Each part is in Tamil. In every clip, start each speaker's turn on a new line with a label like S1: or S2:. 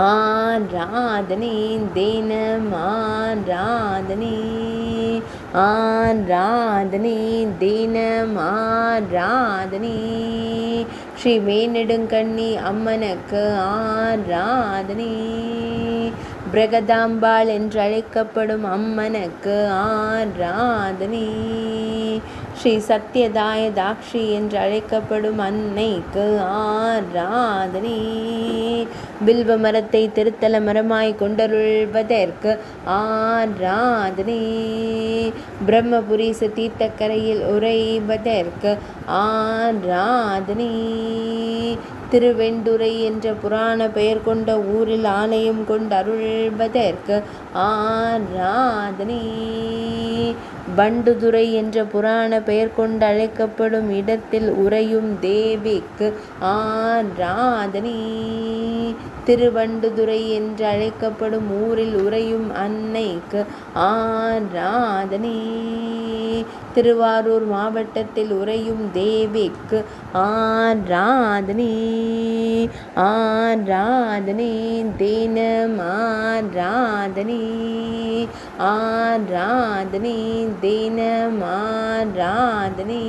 S1: ஆராதனை தினம் ஆராதனை ஆராதனை தினம் ஆராதனை ஸ்ரீ வேணெடுங்கண்ணி அம்மனுக்கு ஆராதனை பிரகதாம்பாள் என்றழைக்கப்படும் அம்மனுக்கு ஆராதனை ஸ்ரீ சத்யதாய தாக்ஷி என்று அழைக்கப்படும் அன்னைக்கு ஆராதனை பில்வ மரத்தை திருத்தல மரமாய் கொண்டருள்வதற்கு ஆராதனை பிரம்மபுரீச தீர்த்தக்கரையில் உறைவதற்கு ஆராதனை திருவெண்டுரை என்ற புராண பெயர் கொண்ட ஊரில் ஆலயம் கொண்டு அருள்வதற்கு ஆராதனை பண்டுதுரை என்ற புராண பெயர் கொண்டு அழைக்கப்படும் இடத்தில் உறையும் தேவிக்கு ஆராதனை திருவண்டுதுறை என்று அழைக்கப்படும் ஊரில் உறையும் அன்னைக்கு ஆராதனை திருவாரூர் மாவட்டத்தில் உறையும் தேவிக்கு ஆராதனை ஆராதனை தினம் ஆராதனை ஆராதனை தினம் ஆராதனை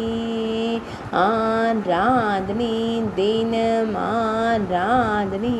S1: ஆராதனை தினம் ஆராதனை